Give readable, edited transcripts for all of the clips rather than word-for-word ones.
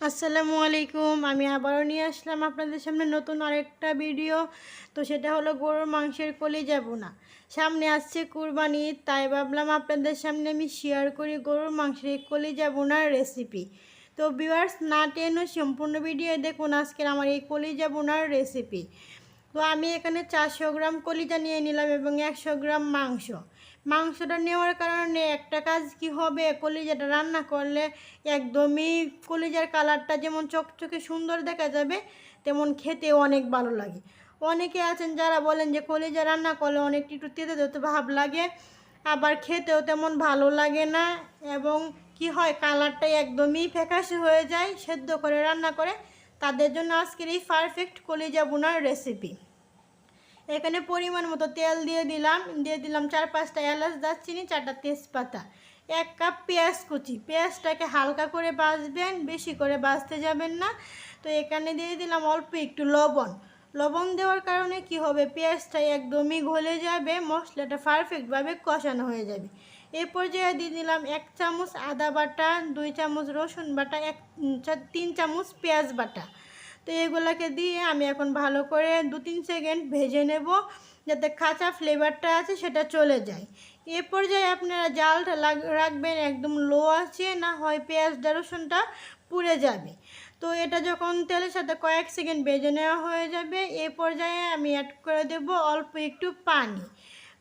আসসালামু আলাইকুম। আমি আবারও নিয়ে আসলাম আপনাদের সামনে নতুন আরেকটা ভিডিও। তো সেটা হলো গরুর মাংসের কলিজা ভুনা। সামনে আসছে কুরবানি, তাই ভাবলাম আপনাদের সামনে আমি শেয়ার করি গরুর মাংসের কলিজা ভুনার রেসিপি। তো ভিউয়ার্স, না টেনে সম্পূর্ণ ভিডিও দেখুন আজকের আমার এই কলিজা ভুনার রেসিপি। তো আমি এখানে 400 গ্রাম কলিজা নিয়ে নিলাম এবং 100 গ্রাম মাংসটা নেওয়ার কারণে একটা কাজ কি হবে, কলিজাটা রান্না করলে একদমই কলিজার কালারটা যেমন চকচকে সুন্দর দেখা যাবে, তেমন খেতেও অনেক ভালো লাগে। অনেকে আছেন যারা বলেন যে কলিজা রান্না করলে অনেক একটু তেতো তেতো ভাব লাগে, আবার খেতেও তেমন ভালো লাগে না, এবং কি হয় কালারটা একদমই ফ্যাকাশে হয়ে যায় সেদ্ধ করে রান্না করে। তাদের জন্য আজকের এই পারফেক্ট কলিজা ভুনার রেসিপি। এখানে পরিমাণ মতো তেল দিয়ে দিলাম 4-5টা এলাচ, দারচিনি, 4টা তেজপাতা, 1 কাপ পেঁয়াজ কুচি। পেঁয়াজটাকে হালকা করে ভাজবেন, বেশি করে ভাজতে যাবেন না। তো এখানে দিয়ে দিলাম অল্প একটু লবণ দেওয়ার কারণে কি হবে, পেঁয়াজটা একদমই গলে যাবে, মশলাটা পারফেক্টভাবে কষানো হয়ে যাবে। এই পর্যায়ে দিয়ে দিলাম 1 চামচ আদা বাটা, 2 চামচ রসুন বাটা, 3 চামচ পেঁয়াজ বাটা। তো এগুলোকে দিয়ে আমি এখন ভালো করে 2-3 সেকেন্ড ভেজে নেব, যাতে কাঁচা ফ্লেভারটা আছে সেটা চলে যায়। এ পর্যায়ে আপনারা জালটা রাখবেন একদম লো আছে, না হয় পেঁয়াজটা রসুনটা পুড়ে যাবে। তো এটা যখন তেলের সাথে কয়েক সেকেন্ড ভেজে নেওয়া হয়ে যাবে, এ পর্যায়ে আমি অ্যাড করে দেব অল্প একটু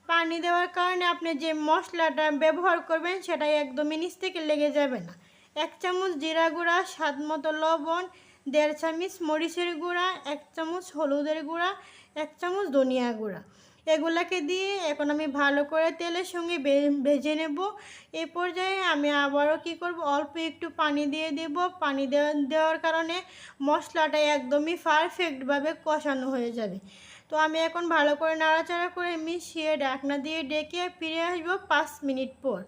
পানি দেওয়ার কারণে আপনি যে মশলাটা ব্যবহার করবেন সেটা একদমই নিচ থেকে লেগে যাবে না। 1 চামচ জিরা গুঁড়া, স্বাদ মতো লবণ, 1.5 চামচ মরিচের গুঁড়া, 1 চামচ হলুদের গুঁড়া, 1 চামচ ধনিয়া গুঁড়া। এগুলাকে দিয়ে এখন আমি ভালো করে তেলের সঙ্গে ভেজে নেব। এই পর্যায়ে আমি আবারও কি করব, অল্প একটু পানি দিয়ে দেব। পানি দেওয়ার কারণে মশলাটা একদমই পারফেক্টভাবে কষানো হয়ে যাবে। তো আমি এখন ভালো করে নাড়াচাড়া করে মিশিয়ে ঢাকনা দিয়ে ডেকে ফিরে আসবো 5 মিনিট পর।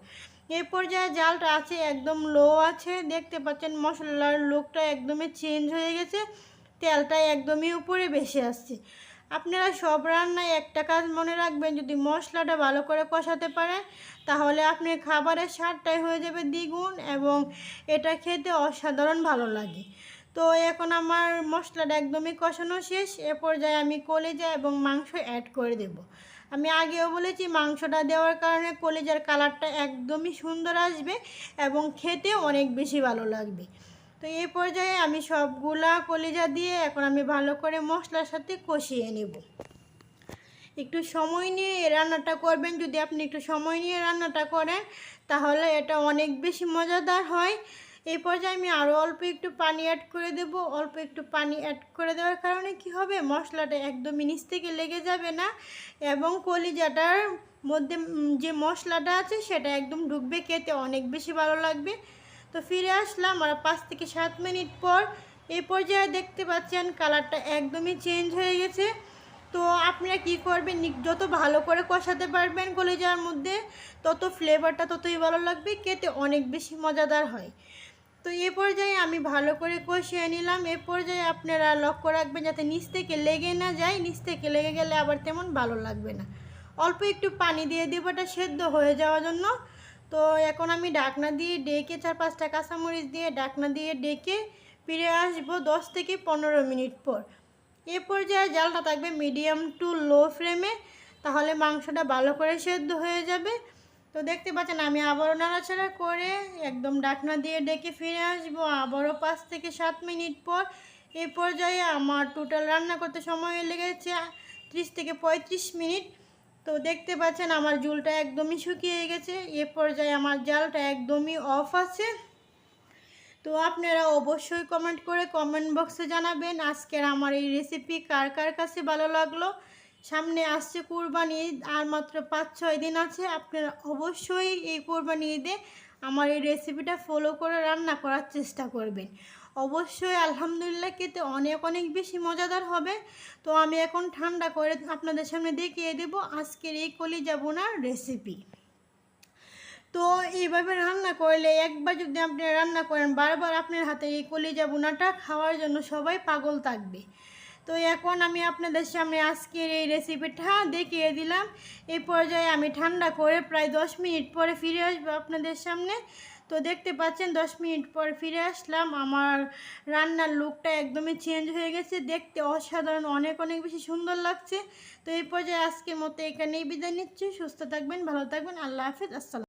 এই পর্যায়ে জালটা আছে একদম লো আছে, দেখতে পাচ্ছেন মশলার লুকটা একদমই চেঞ্জ হয়ে গেছে, তেলটা একদমই উপরে ভেসে আসছে। আপনারা সব রান্নায় একটা কাজ মনে রাখবেন, যদি মশলাটা ভালো করে কষাতে পারেন তাহলে আপনার খাবারের স্বাদটাই হয়ে যাবে দ্বিগুণ, এবং এটা খেতে অসাধারণ ভালো লাগে। তো এখন আমার মশলাটা একদমই কষানো শেষ। এ পর্যায়ে আমি কলিজা এবং মাংস অ্যাড করে দেব। আমি আগেও বলেছি মাংসটা দেওয়ার কারণে কলিজার কালারটা একদমই সুন্দর আসবে এবং খেতে অনেক বেশি ভালো লাগবে। তো এই পর্যায়ে আমি সবগুলা কলিজা দিয়ে এখন আমি ভালো করে মশলার সাথে কষিয়ে নেব। একটু সময় নিয়ে এই রান্নাটা করবেন, যদি আপনি একটু সময় নিয়ে রান্নাটা করেন তাহলে এটা অনেক বেশি মজাদার হয়। এই পর্যায়ে আমি আরও অল্প একটু পানি অ্যাড করে দেব। অল্প একটু পানি অ্যাড করে দেওয়ার কারণে কি হবে, মশলাটা একদমই নিচ থেকে লেগে যাবে না, এবং কলিজাটার মধ্যে যে মশলাটা আছে সেটা একদম ঢুকবে, খেতে অনেক বেশি ভালো লাগবে। তো ফিরে আসলাম আর 5 থেকে 7 মিনিট পর। এই পর্যায়ে দেখতে পাচ্ছেন কালারটা একদমই চেঞ্জ হয়ে গেছে। তো আপনারা কি করবেন, যত ভালো করে কষাতে পারবেন কলিজার মধ্যে তত ফ্লেভারটা ততই ভালো লাগবে, খেতে অনেক বেশি মজাদার হয়। তো এ পর্যায়ে আমি ভালো করে কষিয়ে নিলাম। এ পর্যায়ে আপনারা লক্ষ্য রাখবেন যাতে নিচ থেকে লেগে না যায়, নিচ থেকে লেগে গেলে আবার তেমন ভালো লাগবে না। অল্প একটু পানি দিয়ে দিব এটা সেদ্ধ হয়ে যাওয়ার জন্য। তো এখন আমি ঢাকনা দিয়ে ডেকে 4-5টা কাঁচামরিচ দিয়ে ঢাকনা দিয়ে ডেকে ফিরে আসবো 10 থেকে 15 মিনিট পর। এ পর্যায়ে জালটা থাকবে মিডিয়াম টু লো ফ্লেমে, তাহলে মাংসটা ভালো করে সেদ্ধ হয়ে যাবে। তো দেখতে পাচ্ছেন আমি আবারও নাড়াচাড়া করে একদম ঢাকনা দিয়ে ডেকে ফিরে আসবো আবারও 5 থেকে 7 মিনিট পর। এই পর্যায়ে আমার টোটাল রান্না করতে সময় লেগেছে 30 থেকে 35 মিনিট। তো দেখতে পাচ্ছেন আমার ঝোলটা একদমই শুকিয়ে গেছে। এ পর্যায়ে আমার জালটা একদমই অফ আছে। তো আপনারা অবশ্যই কমেন্ট বক্সে জানাবেন আজকের আমার এই রেসিপি কার কার কাছে ভালো লাগলো। সামনে আসছে কুরবানি ঈদ, আর মাত্র 5-6 দিন আছে। আপনারা অবশ্যই এই কুরবানি ঈদে আমার এই রেসিপিটা ফলো করে রান্না করার চেষ্টা করবেন। অবশ্যই আলহামদুলিল্লাহ খেতে অনেক অনেক বেশি মজাদার হবে। তো আমি এখন ঠান্ডা করে আপনাদের সামনে দেখিয়ে দেব আজকের এই কলিজা ভুনার রেসিপি। তো এইভাবে রান্না করলে, একবার যদি আপনি রান্না করেন বারবার আপনার হাতে এই কলিজা ভুনাটা খাওয়ার জন্য সবাই পাগল থাকবে। তো এখন আমি আপনাদের সামনে আজকের এই রেসিপিটা দেখিয়ে দিলাম। এই পর্যায়ে আমি ঠান্ডা করে প্রায় 10 মিনিট পরে ফিরে আসবো আপনাদের সামনে। তো দেখতে পাচ্ছেন 10 মিনিট পর ফিরে আসলাম, আমার রান্নার লুকটা একদমই চেঞ্জ হয়ে গেছে, দেখতে অসাধারণ অনেক অনেক বেশি সুন্দর লাগছে। তো এই পর্যায়ে আজকের মতো এখানেই বিদায় নিচ্ছি। সুস্থ থাকবেন, ভালো থাকবেন, আল্লাহ হাফেজ, আসসালাম।